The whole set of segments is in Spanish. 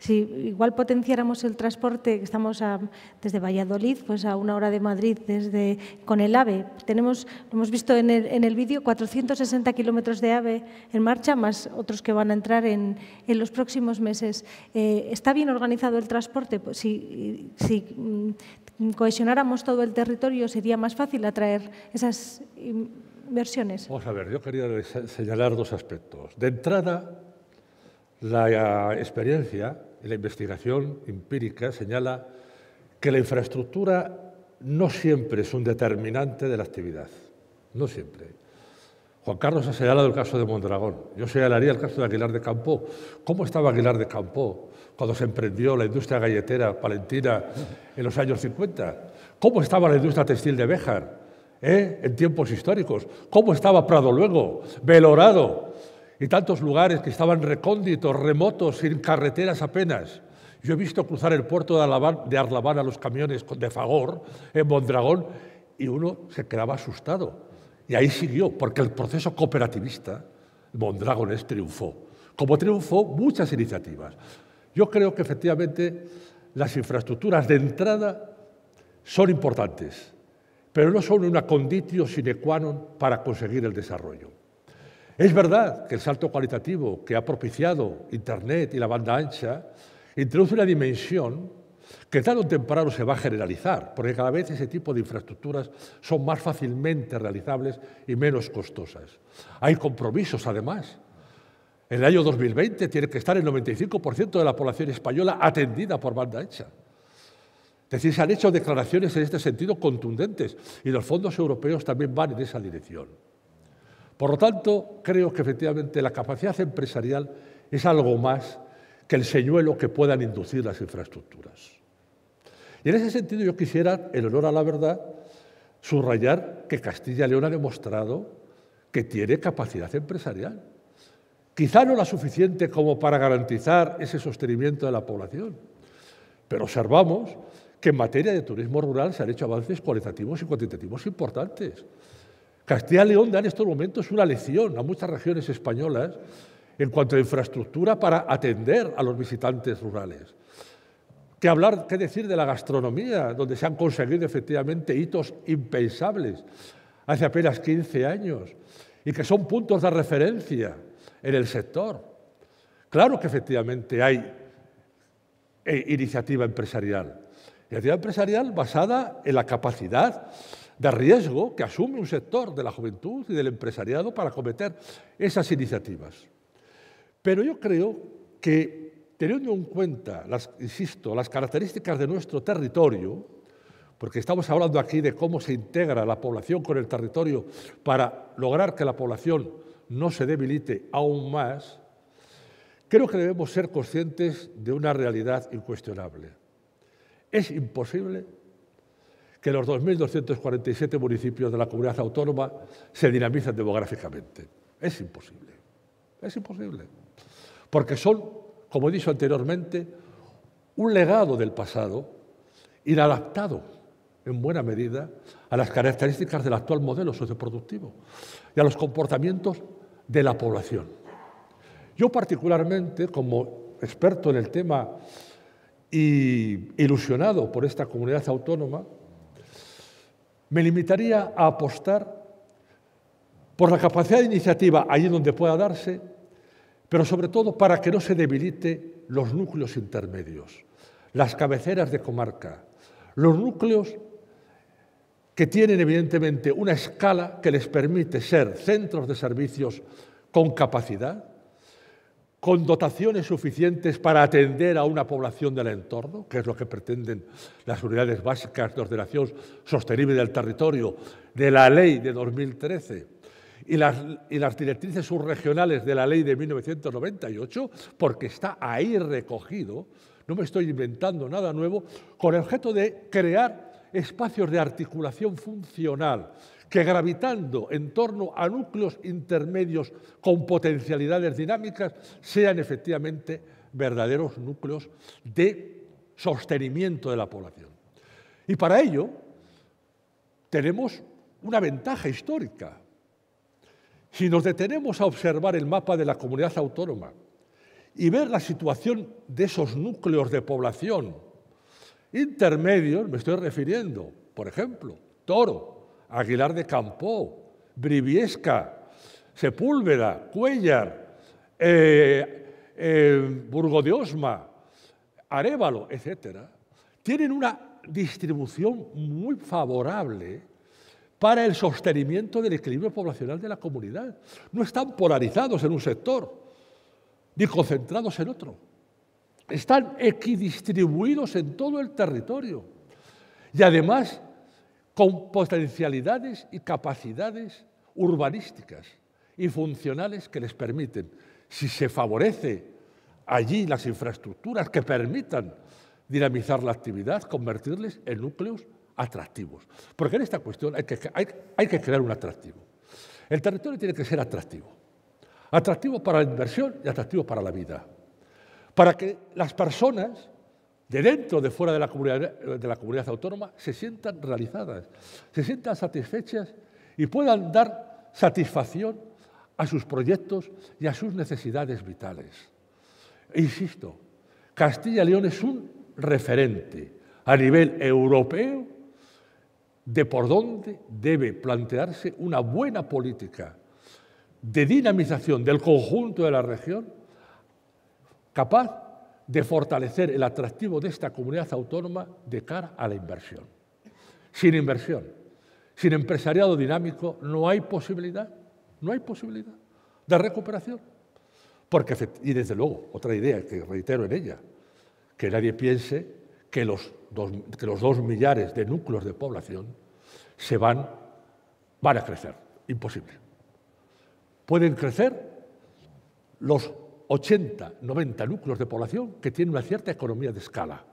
Si igual potenciáramos el transporte, que estamos desde Valladolid, pues a 1 hora de Madrid con el AVE. Tenemos, lo hemos visto en el vídeo, 460 kilómetros de AVE en marcha, más otros que van a entrar en los próximos meses. ¿Está bien organizado el transporte? Pues si cohesionáramos todo el territorio, ¿sería más fácil atraer esas inversiones? Vamos a ver, yo quería señalar 2 aspectos. De entrada, la experiencia y la investigación empírica señala que la infraestructura no siempre es un determinante de la actividad, no siempre. Juan Carlos ha señalado el caso de Mondragón, yo señalaría el caso de Aguilar de Campoo. ¿Cómo estaba Aguilar de Campoo cuando se emprendió la industria galletera palentina en los años 50? ¿Cómo estaba la industria textil de Béjar en tiempos históricos? ¿Cómo estaba Prado Luego, Belorado y tantos lugares que estaban recónditos, remotos, sin carreteras apenas? Yo he visto cruzar el puerto de Arlabán a los camiones de Fagor en Mondragón y uno se quedaba asustado. Y ahí siguió, porque el proceso cooperativista mondragonés triunfó, como triunfó muchas iniciativas. Yo creo que efectivamente las infraestructuras de entrada son importantes, pero no son una conditio sine qua non para conseguir el desarrollo. Es verdad que el salto cualitativo que ha propiciado Internet y la banda ancha introduce una dimensión que tarde o temprano se va a generalizar, porque cada vez ese tipo de infraestructuras son más fácilmente realizables y menos costosas. Hay compromisos, además. En el año 2020 tiene que estar el 95% de la población española atendida por banda ancha. Es decir, se han hecho declaraciones en este sentido contundentes y los fondos europeos también van en esa dirección. Por lo tanto, creo que efectivamente la capacidad empresarial es algo más que el señuelo que puedan inducir las infraestructuras. Y en ese sentido yo quisiera, en honor a la verdad, subrayar que Castilla y León ha demostrado que tiene capacidad empresarial. Quizá no la suficiente como para garantizar ese sostenimiento de la población, pero observamos que en materia de turismo rural se han hecho avances cualitativos y cuantitativos importantes. Castilla y León da en estos momentos una lección a muchas regiones españolas en cuanto a infraestructura para atender a los visitantes rurales. ¿Qué decir de la gastronomía, donde se han conseguido efectivamente hitos impensables hace apenas 15 años y que son puntos de referencia en el sector? Claro que efectivamente hay iniciativa empresarial basada en la capacidad de riesgo que asume un sector de la juventud y del empresariado para acometer esas iniciativas. Pero yo creo que, teniendo en cuenta, insisto, las características de nuestro territorio, porque estamos hablando aquí de cómo se integra la población con el territorio para lograr que la población no se debilite aún más, creo que debemos ser conscientes de una realidad incuestionable. Es imposible que los 2.247 municipios de la comunidad autónoma se dinamicen demográficamente. Es imposible. Es imposible. Porque son, como he dicho anteriormente, un legado del pasado inadaptado en buena medida a las características del actual modelo socioproductivo y a los comportamientos de la población. Yo particularmente, como experto en el tema y ilusionado por esta comunidad autónoma, me limitaría a apostar por la capacidad de iniciativa allí donde pueda darse, pero sobre todo para que no se debilite los núcleos intermedios, las cabeceras de comarca, los núcleos que tienen evidentemente una escala que les permite ser centros de servicios con capacidad, con dotaciones suficientes para atender a una población del entorno, que es lo que pretenden las unidades básicas de ordenación sostenible del territorio de la Ley de 2013 y las directrices subregionales de la Ley de 1998, porque está ahí recogido, no me estoy inventando nada nuevo, con el objeto de crear espacios de articulación funcional que, gravitando en torno a núcleos intermedios con potencialidades dinámicas, sean efectivamente verdaderos núcleos de sostenimiento de la población. Y para ello tenemos una ventaja histórica. Si nos detenemos a observar el mapa de la comunidad autónoma y ver la situación de esos núcleos de población intermedios, me estoy refiriendo, por ejemplo, Toro, Aguilar de Campoo, Briviesca, Sepúlveda, Cuéllar, Burgo de Osma, Arévalo, etcétera, tienen una distribución muy favorable para el sostenimiento del equilibrio poblacional de la comunidad. No están polarizados en un sector, ni concentrados en otro. Están equidistribuidos en todo el territorio y además con potencialidades y capacidades urbanísticas y funcionales que les permiten, si se favorece allí las infraestructuras que permitan dinamizar la actividad, convertirles en núcleos atractivos. Porque en esta cuestión hay que crear un atractivo. El territorio tiene que ser atractivo. Atractivo para la inversión y atractivo para la vida. Para que las personas de dentro o de fuera de la comunidad autónoma se sientan realizadas, se sientan satisfechas y puedan dar satisfacción a sus proyectos y a sus necesidades vitales. E insisto, Castilla y León es un referente a nivel europeo de por dónde debe plantearse una buena política de dinamización del conjunto de la región capaz de fortalecer el atractivo de esta comunidad autónoma de cara a la inversión. Sin inversión, sin empresariado dinámico, no hay posibilidad de recuperación. Porque, y desde luego, otra idea que reitero en ella, que nadie piense que los 2 millares de núcleos de población van a crecer. Imposible. Pueden crecer los 80, 90 núcleos de población que tienen una cierta economía de escala,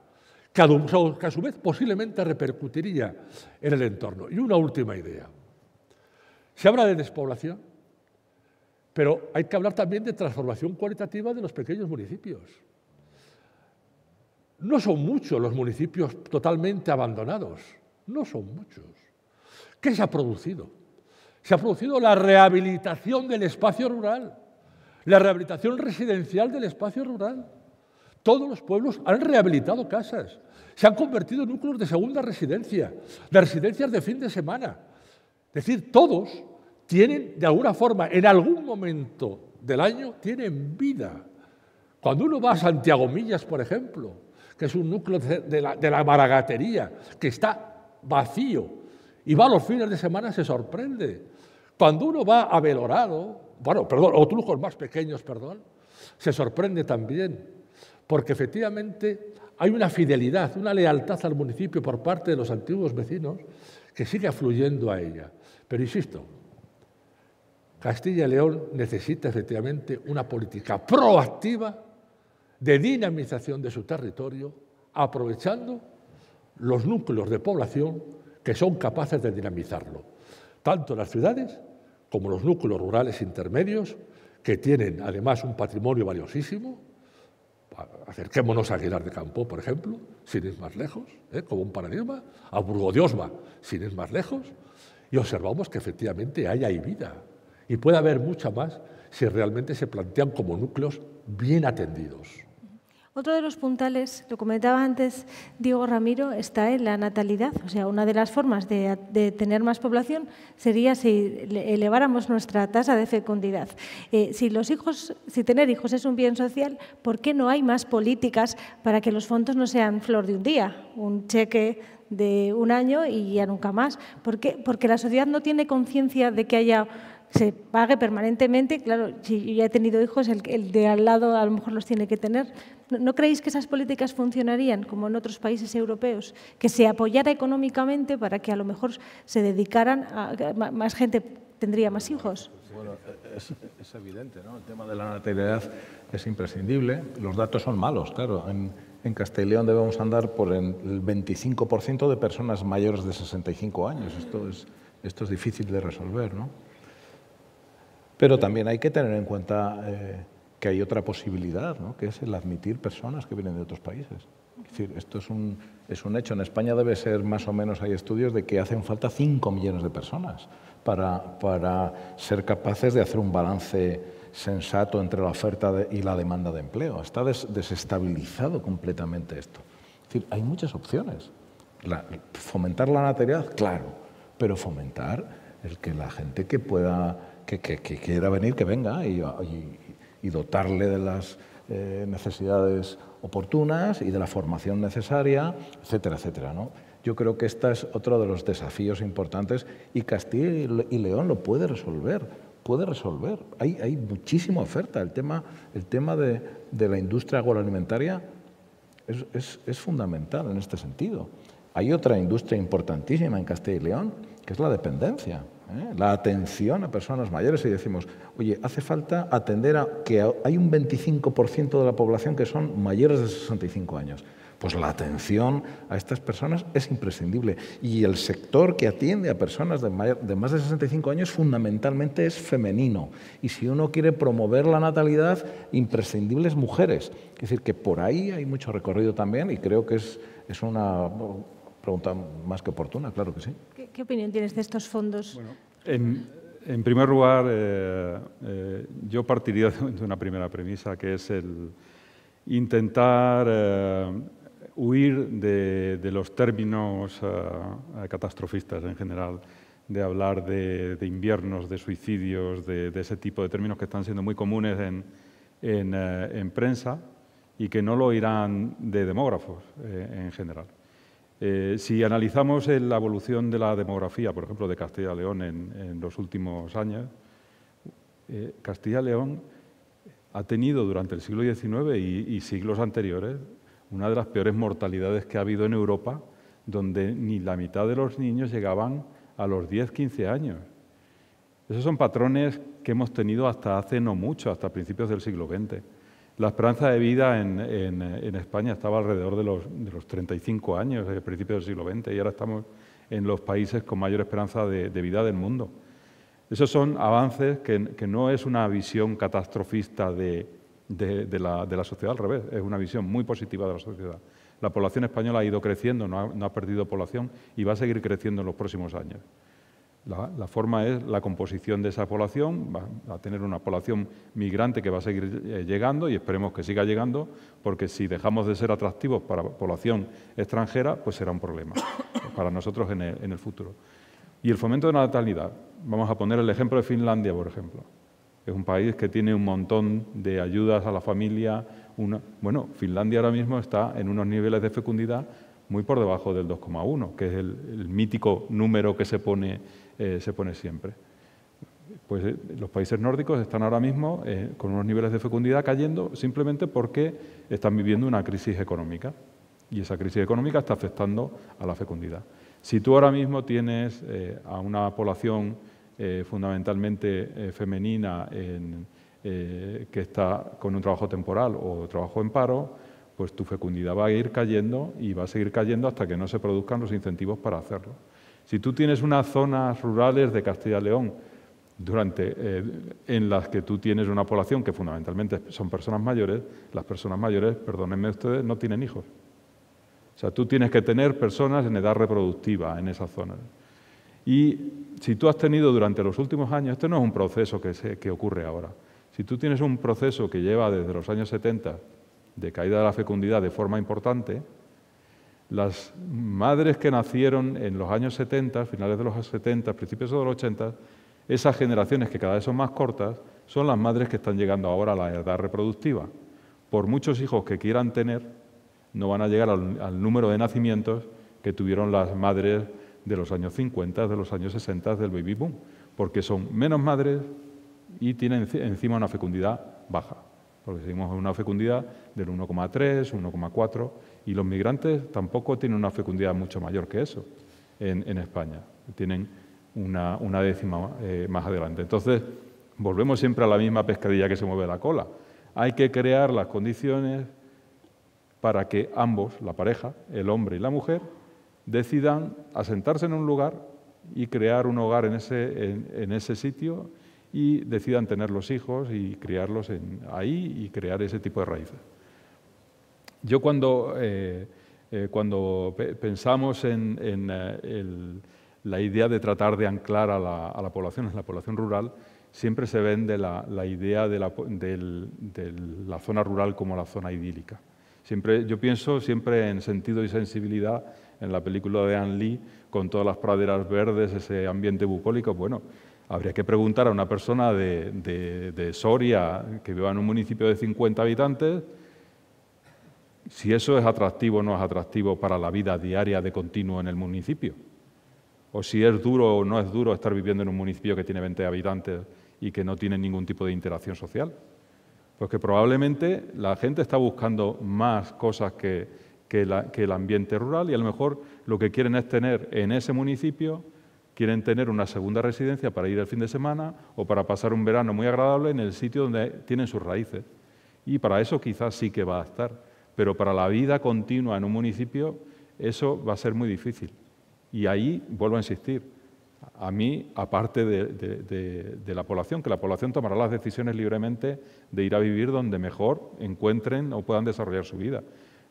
que a su vez posiblemente repercutiría en el entorno. Y una última idea. Se habla de despoblación, pero hay que hablar también de transformación cualitativa de los pequeños municipios. No son muchos los municipios totalmente abandonados, no son muchos. ¿Qué se ha producido? Se ha producido la rehabilitación del espacio rural, la rehabilitación residencial del espacio rural. Todos los pueblos han rehabilitado casas, se han convertido en núcleos de segunda residencia, de residencias de fin de semana. Es decir, todos tienen, de alguna forma, en algún momento del año, tienen vida. Cuando uno va a Santiago Millas, por ejemplo, que es un núcleo de la Maragatería, que está vacío, y va a los fines de semana, se sorprende. Cuando uno va a Belorado, o Trujos más pequeños, se sorprende también, porque efectivamente hay una fidelidad, una lealtad al municipio por parte de los antiguos vecinos que sigue afluyendo a ella. Pero insisto, Castilla y León necesita efectivamente una política proactiva de dinamización de su territorio, aprovechando los núcleos de población que son capaces de dinamizarlo, tanto las ciudades como los núcleos rurales intermedios, que tienen además un patrimonio valiosísimo. Acerquémonos a Aguilar de Campoo, por ejemplo, sin ir más lejos, como un paradigma, a Burgo de Osma, sin ir más lejos, y observamos que efectivamente hay vida, y puede haber mucha más si realmente se plantean como núcleos bien atendidos. Otro de los puntales, lo comentaba antes Diego Ramiro, está en la natalidad. O sea, una de las formas de tener más población sería si eleváramos nuestra tasa de fecundidad. Si tener hijos es un bien social, ¿por qué no hay más políticas para que los fondos no sean flor de un día, un cheque de un año y ya nunca más? ¿Por qué? Porque la sociedad no tiene conciencia de que se pague permanentemente. Claro, si yo ya he tenido hijos, el de al lado a lo mejor los tiene que tener. ¿No creéis que esas políticas funcionarían como en otros países europeos? Que se apoyara económicamente para que a lo mejor se dedicaran más gente tendría más hijos. Bueno, es evidente, ¿no? El tema de la natalidad es imprescindible. Los datos son malos, claro. En Castilla y León debemos andar por el 25% de personas mayores de 65 años. Esto es difícil de resolver, ¿no? Pero también hay que tener en cuenta que hay otra posibilidad, ¿no? Que es el admitir personas que vienen de otros países. Es decir, esto es un hecho. En España debe ser más o menos, hay estudios de que hacen falta 5 millones de personas para ser capaces de hacer un balance sensato entre la oferta y la demanda de empleo. Está desestabilizado completamente esto. Es decir, hay muchas opciones. Fomentar la natalidad, claro, pero fomentar el que la gente que pueda, que quiera venir, que venga y dotarle de las necesidades oportunas y de la formación necesaria, etcétera, etcétera, ¿no? Yo creo que este es otro de los desafíos importantes y Castilla y León lo puede resolver. Hay muchísima oferta. El tema de la industria agroalimentaria es fundamental en este sentido. Hay otra industria importantísima en Castilla y León, que es la dependencia, la atención a personas mayores. Y decimos, oye, hace falta atender a que hay un 25% de la población que son mayores de 65 años. Pues la atención a estas personas es imprescindible. Y el sector que atiende a personas de más de 65 años fundamentalmente es femenino. Y si uno quiere promover la natalidad, imprescindibles mujeres. Es decir, que por ahí hay mucho recorrido también y creo que es una pregunta más que oportuna, claro que sí. ¿Qué opinión tienes de estos fondos? Bueno, en primer lugar, yo partiría de una primera premisa, que es el intentar huir de los términos catastrofistas en general, de hablar de inviernos, de suicidios, de ese tipo de términos que están siendo muy comunes en prensa y que no lo irán de demógrafos en general. Si analizamos la evolución de la demografía, por ejemplo, de Castilla y León en los últimos años, Castilla y León ha tenido durante el siglo XIX y siglos anteriores una de las peores mortalidades que ha habido en Europa, donde ni la mitad de los niños llegaban a los 10-15 años. Esos son patrones que hemos tenido hasta hace no mucho, hasta principios del siglo XX. La esperanza de vida en España estaba alrededor de los 35 años, a principios del siglo XX, y ahora estamos en los países con mayor esperanza de vida del mundo. Esos son avances que no es una visión catastrofista de la sociedad, al revés, es una visión muy positiva de la sociedad. La población española ha ido creciendo, no ha perdido población y va a seguir creciendo en los próximos años. La forma es la composición de esa población, va a tener una población migrante que va a seguir llegando y esperemos que siga llegando, porque si dejamos de ser atractivos para población extranjera, pues será un problema para nosotros en el futuro. Y el fomento de la natalidad. Vamos a poner el ejemplo de Finlandia, por ejemplo. Es un país que tiene un montón de ayudas a la familia. Bueno, Finlandia ahora mismo está en unos niveles de fecundidad muy por debajo del 2,1, que es el mítico número que se pone siempre. Pues los países nórdicos están ahora mismo con unos niveles de fecundidad cayendo simplemente porque están viviendo una crisis económica. Y esa crisis económica está afectando a la fecundidad. Si tú ahora mismo tienes a una población fundamentalmente femenina que está con un trabajo temporal o trabajo en paro, pues tu fecundidad va a ir cayendo y va a seguir cayendo hasta que no se produzcan los incentivos para hacerlo. Si tú tienes unas zonas rurales de Castilla y León en las que tú tienes una población que fundamentalmente son personas mayores, las personas mayores, perdónenme ustedes, no tienen hijos. O sea, tú tienes que tener personas en edad reproductiva en esas zonas. Y si tú has tenido durante los últimos años, esto no es un proceso que ocurre ahora, si tú tienes un proceso que lleva desde los años 70 de caída de la fecundidad de forma importante, las madres que nacieron en los años 70, finales de los 70, principios de los 80, esas generaciones que cada vez son más cortas, son las madres que están llegando ahora a la edad reproductiva. Por muchos hijos que quieran tener, no van a llegar al número de nacimientos que tuvieron las madres de los años 50, de los años 60, del baby boom, porque son menos madres y tienen encima una fecundidad baja, porque seguimos en una fecundidad del 1,3, 1,4, y los migrantes tampoco tienen una fecundidad mucho mayor que eso en España, tienen una décima más adelante. Entonces, volvemos siempre a la misma pescadilla que se mueve la cola. Hay que crear las condiciones para que ambos, la pareja, el hombre y la mujer, decidan asentarse en un lugar y crear un hogar en ese sitio y decidan tener los hijos y criarlos ahí y crear ese tipo de raíces. Yo cuando pensamos en la idea de tratar de anclar a la población rural, siempre se vende la idea de la zona rural como la zona idílica. Yo pienso siempre en Sentido y sensibilidad, en la película de Ang Lee, con todas las praderas verdes, ese ambiente bucólico. Bueno, habría que preguntar a una persona de Soria, que viva en un municipio de 50 habitantes, si eso es atractivo o no es atractivo para la vida diaria de continuo en el municipio. O si es duro o no es duro estar viviendo en un municipio que tiene 20 habitantes y que no tiene ningún tipo de interacción social. Pues que probablemente la gente está buscando más cosas que el ambiente rural, y a lo mejor lo que quieren es tener en ese municipio, quieren tener una segunda residencia para ir el fin de semana o para pasar un verano muy agradable en el sitio donde tienen sus raíces. Y para eso quizás sí que va a estar, pero para la vida continua en un municipio eso va a ser muy difícil. Y ahí vuelvo a insistir, a mí, aparte de la población, que la población tomará las decisiones libremente de ir a vivir donde mejor encuentren o puedan desarrollar su vida.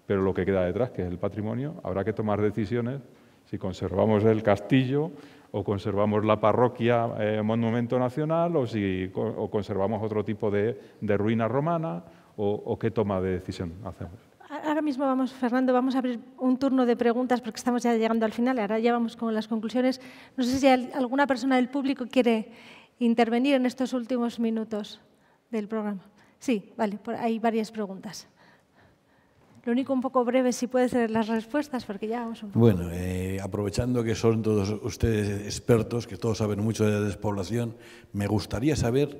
Pero lo que queda detrás, que es el patrimonio, habrá que tomar decisiones si conservamos el castillo o conservamos la parroquia monumento nacional o conservamos otro tipo de ruina romana o qué toma de decisión hacemos. Ahora mismo Fernando, vamos a abrir un turno de preguntas porque estamos ya llegando al final. Ahora ya vamos con las conclusiones. No sé si alguna persona del público quiere intervenir en estos últimos minutos del programa. Sí, vale, hay varias preguntas. Lo único un poco breve, si puede ser las respuestas, porque ya vamos un poco. Bueno, aprovechando que son todos ustedes expertos, que todos saben mucho de despoblación, me gustaría saber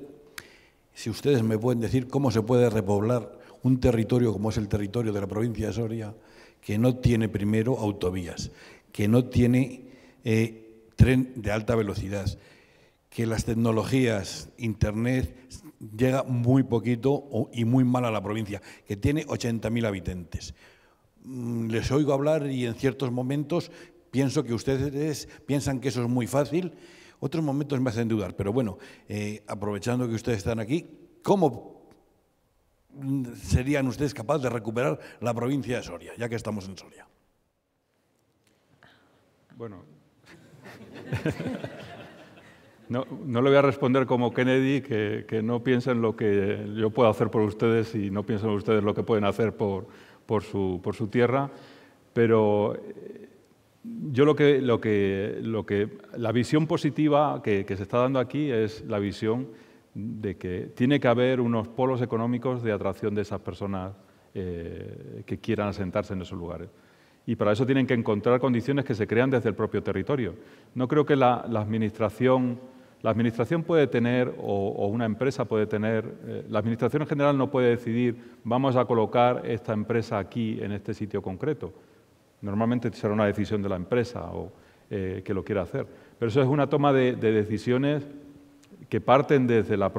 si ustedes me pueden decir cómo se puede repoblar un territorio como es el territorio de la provincia de Soria, que no tiene primero autovías, que no tiene tren de alta velocidad, que las tecnologías, Internet, llega muy poquito y muy mal a la provincia, que tiene 80.000 habitantes. Les oigo hablar y en ciertos momentos pienso que ustedes piensan que eso es muy fácil, otros momentos me hacen dudar, pero bueno, aprovechando que ustedes están aquí, ¿cómo serían ustedes capaces de recuperar la provincia de Soria, ya que estamos en Soria? Bueno, no le voy a responder como Kennedy, que no piensen lo que yo puedo hacer por ustedes y no piensen ustedes lo que pueden hacer por su tierra, pero yo la visión positiva que se está dando aquí es la visión de que tiene que haber unos polos económicos de atracción de esas personas que quieran asentarse en esos lugares. Y para eso tienen que encontrar condiciones que se crean desde el propio territorio. No creo que la administración puede tener, o una empresa puede tener, la administración en general no puede decidir vamos a colocar esta empresa aquí en este sitio concreto. Normalmente será una decisión de la empresa que lo quiera hacer. Pero eso es una toma de decisiones que parten desde los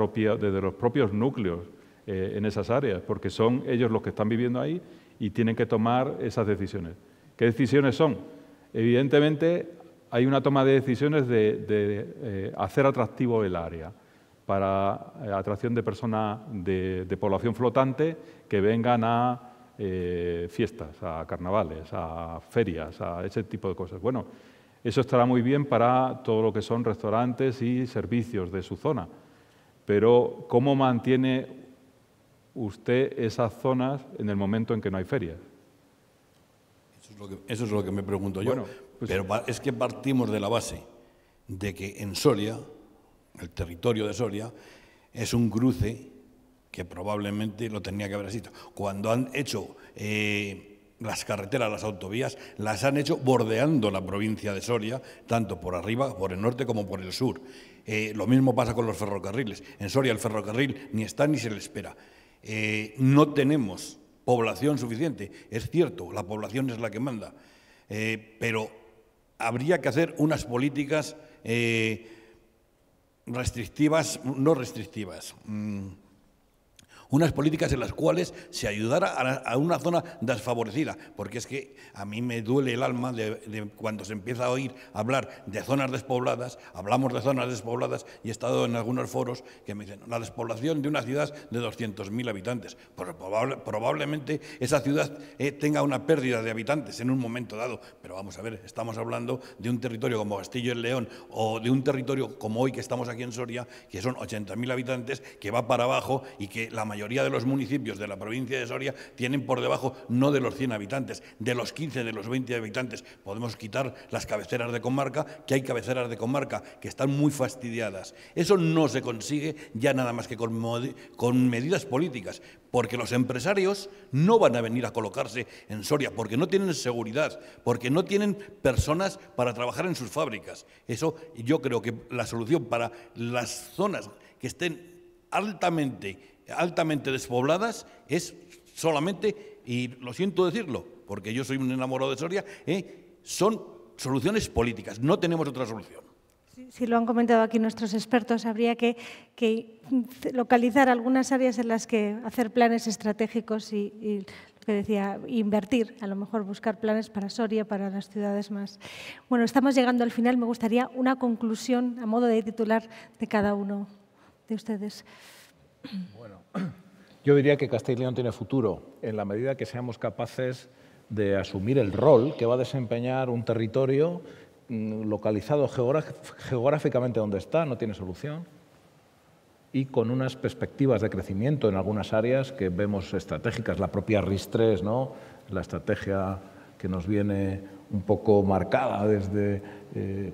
propios núcleos en esas áreas, porque son ellos los que están viviendo ahí y tienen que tomar esas decisiones. ¿Qué decisiones son? Evidentemente, hay una toma de decisiones de hacer atractivo el área para atracción de personas de población flotante que vengan a fiestas, a carnavales, a ferias, a ese tipo de cosas. Bueno, eso estará muy bien para todo lo que son restaurantes y servicios de su zona, pero ¿cómo mantiene usted esas zonas en el momento en que no hay ferias? Eso es lo que me pregunto yo. Bueno, pues, pero es que partimos de la base de que en Soria, el territorio de Soria, es un cruce que probablemente lo tenía que haber sido. Cuando han hecho las carreteras, las autovías, las han hecho bordeando la provincia de Soria, tanto por arriba, por el norte, como por el sur. Lo mismo pasa con los ferrocarriles. En Soria el ferrocarril ni está ni se le espera. No tenemos población suficiente. Es cierto, la población es la que manda, pero habría que hacer unas políticas restrictivas, no restrictivas, unas políticas en las cuales se ayudara a una zona desfavorecida, porque es que a mí me duele el alma de cuando se empieza a oír hablar de zonas despobladas, hablamos de zonas despobladas y he estado en algunos foros que me dicen la despoblación de una ciudad de 200.000 habitantes. Pues probablemente esa ciudad tenga una pérdida de habitantes en un momento dado, pero vamos a ver, estamos hablando de un territorio como Castilla y León o de un territorio como hoy que estamos aquí en Soria, que son 80.000 habitantes, que va para abajo y que la mayoría de los municipios de la provincia de Soria tienen por debajo no de los 100 habitantes, de los 15, de los 20 habitantes. Podemos quitar las cabeceras de comarca, que hay cabeceras de comarca que están muy fastidiadas. Eso no se consigue ya nada más que con medidas políticas, porque los empresarios no van a venir a colocarse en Soria, porque no tienen seguridad, porque no tienen personas para trabajar en sus fábricas. Eso yo creo que la solución para las zonas que estén altamente despobladas es solamente, y lo siento decirlo, porque yo soy un enamorado de Soria, son soluciones políticas, no tenemos otra solución. Sí, lo han comentado aquí nuestros expertos, habría que localizar algunas áreas en las que hacer planes estratégicos y lo que decía, invertir, a lo mejor buscar planes para Soria, para las ciudades más. Bueno, estamos llegando al final, me gustaría una conclusión a modo de titular de cada uno de ustedes. Bueno, yo diría que Castilla y León tiene futuro en la medida que seamos capaces de asumir el rol que va a desempeñar un territorio localizado geográficamente donde está, no tiene solución, y con unas perspectivas de crecimiento en algunas áreas que vemos estratégicas, la propia RIS3, ¿no? La estrategia que nos viene un poco marcada desde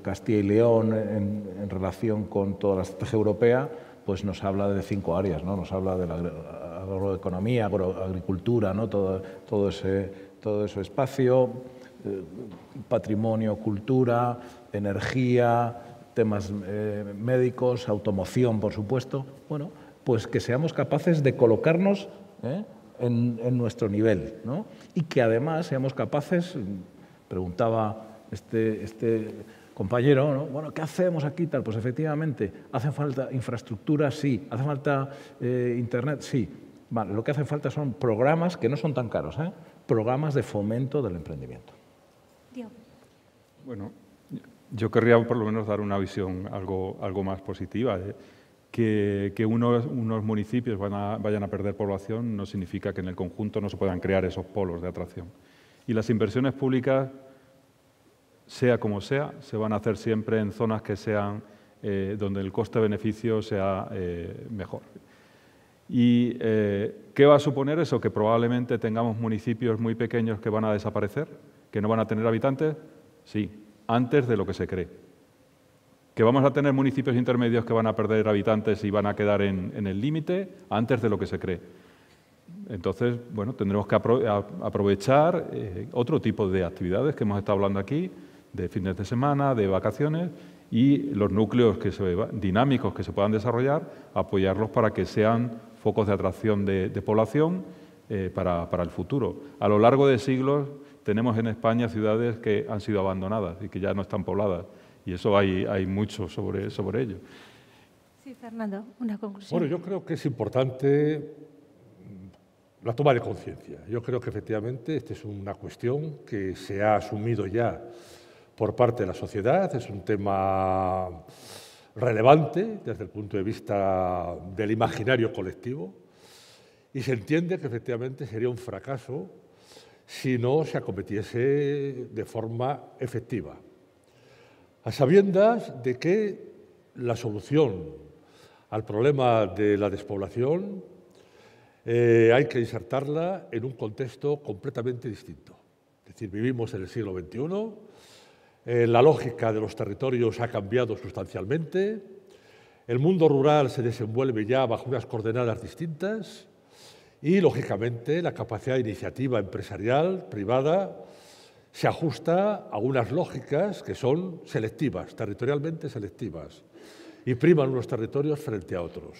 Castilla y León en relación con toda la estrategia europea, pues nos habla de 5 áreas, ¿no? Nos habla de la agroeconomía, agricultura, ¿no? todo ese espacio, patrimonio, cultura, energía, temas médicos, automoción, por supuesto. Bueno, pues que seamos capaces de colocarnos en nuestro nivel, ¿no? Y que además seamos capaces, preguntaba este compañero, ¿no? Bueno, ¿qué hacemos aquí? Tal, pues efectivamente, ¿hace falta infraestructura? Sí. ¿Hace falta Internet? Sí. Vale, lo que hace falta son programas que no son tan caros, programas de fomento del emprendimiento. Bueno, yo querría por lo menos dar una visión algo más positiva. Que unos municipios vayan a perder población no significa que en el conjunto no se puedan crear esos polos de atracción. Y las inversiones públicas, sea como sea, se van a hacer siempre en zonas que sean donde el coste-beneficio sea mejor. ¿Y qué va a suponer eso? Que probablemente tengamos municipios muy pequeños que van a desaparecer, que no van a tener habitantes. Sí, antes de lo que se cree. ¿Que vamos a tener municipios intermedios que van a perder habitantes y van a quedar en el límite? Antes de lo que se cree. Entonces, bueno, tendremos que aprovechar otro tipo de actividades que hemos estado hablando aquí, de fines de semana, de vacaciones, y los núcleos dinámicos que se puedan desarrollar, apoyarlos para que sean focos de atracción de población para el futuro. A lo largo de siglos tenemos en España ciudades que han sido abandonadas y que ya no están pobladas, y eso hay mucho sobre ello. Sí, Fernando, una conclusión. Bueno, yo creo que es importante la toma de conciencia. Yo creo que efectivamente esta es una cuestión que se ha asumido ya por parte de la sociedad, es un tema relevante desde el punto de vista del imaginario colectivo y se entiende que efectivamente sería un fracaso si no se acometiese de forma efectiva, a sabiendas de que la solución al problema de la despoblación hay que insertarla en un contexto completamente distinto. Es decir, vivimos en el siglo XXI, la lógica de los territorios ha cambiado sustancialmente, el mundo rural se desenvuelve ya bajo unas coordenadas distintas y, lógicamente, la capacidad de iniciativa empresarial, privada, se ajusta a unas lógicas que son selectivas, territorialmente selectivas, y priman unos territorios frente a otros.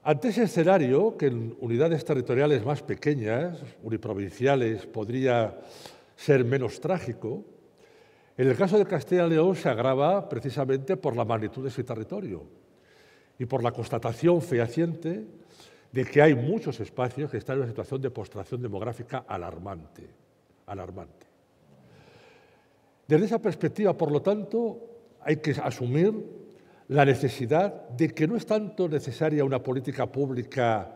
Ante ese escenario, que en unidades territoriales más pequeñas, uniprovinciales, podría ser menos trágico, en el caso de Castilla y León se agrava precisamente por la magnitud de ese territorio. y por la constatación fehaciente de que hay muchos espacios que están en una situación de postración demográfica alarmante. Alarmante. Desde esa perspectiva, por lo tanto, hay que asumir la necesidad de que no es tanto necesaria una política pública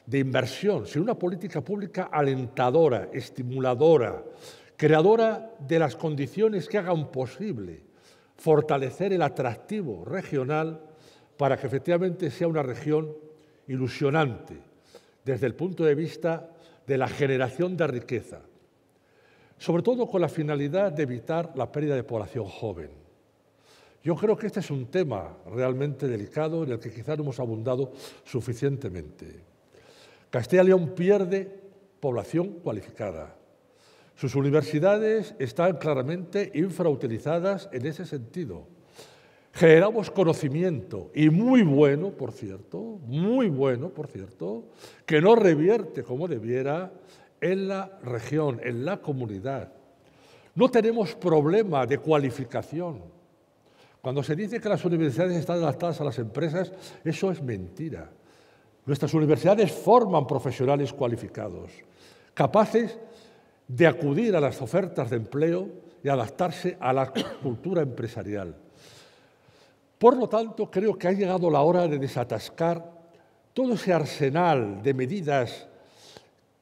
de inversión, sino una política pública alentadora, estimuladora, creadora de las condiciones que hagan posible fortalecer el atractivo regional para que efectivamente sea una región ilusionante desde el punto de vista de la generación de riqueza, sobre todo con la finalidad de evitar la pérdida de población joven. Yo creo que este es un tema realmente delicado en el que quizá no hemos abundado suficientemente. Castilla y León pierde población cualificada. Sus universidades están claramente infrautilizadas en ese sentido. Generamos conocimiento, y muy bueno, por cierto, que no revierte como debiera en la región, en la comunidad. No tenemos problema de cualificación. Cuando se dice que las universidades están adaptadas a las empresas, eso es mentira. Nuestras universidades forman profesionales cualificados, capaces de acudir a las ofertas de empleo y adaptarse a la cultura empresarial. Por lo tanto, creo que ha llegado la hora de desatascar todo ese arsenal de medidas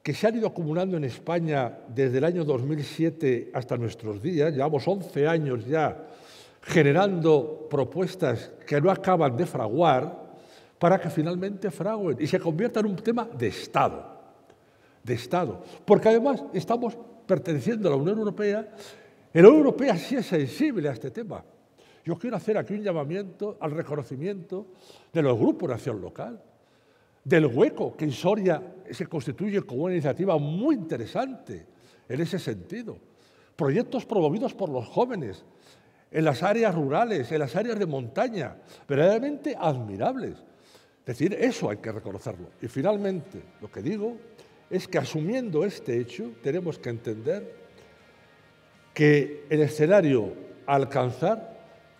que se han ido acumulando en España desde el año 2007 hasta nuestros días. Llevamos 11 años ya generando propuestas que no acaban de fraguar para que finalmente fraguen y se convierta en un tema de Estado. Porque además estamos perteneciendo a la Unión Europea. La Unión Europea sí es sensible a este tema. Yo quiero hacer aquí un llamamiento al reconocimiento de los grupos de acción local, del hueco que en Soria se constituye como una iniciativa muy interesante en ese sentido. Proyectos promovidos por los jóvenes en las áreas rurales, en las áreas de montaña, verdaderamente admirables. Es decir, eso hay que reconocerlo. Y finalmente, lo que digo es que asumiendo este hecho, tenemos que entender que el escenario a alcanzar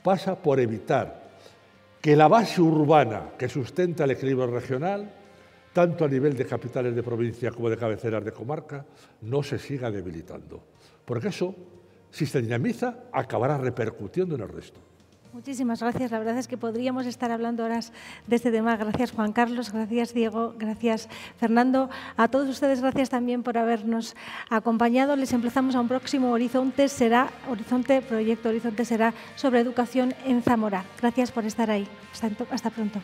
pasa por evitar que la base urbana que sustenta el equilibrio regional, tanto a nivel de capitales de provincia como de cabeceras de comarca, no se siga debilitando. Porque eso, si se dinamiza, acabará repercutiendo en el resto. Muchísimas gracias. La verdad es que podríamos estar hablando horas de este tema. Gracias, Juan Carlos. Gracias, Diego. Gracias, Fernando. A todos ustedes, gracias también por habernos acompañado. Les emplazamos a un próximo Proyecto Horizonte será sobre educación en Zamora. Gracias por estar ahí. Hasta pronto.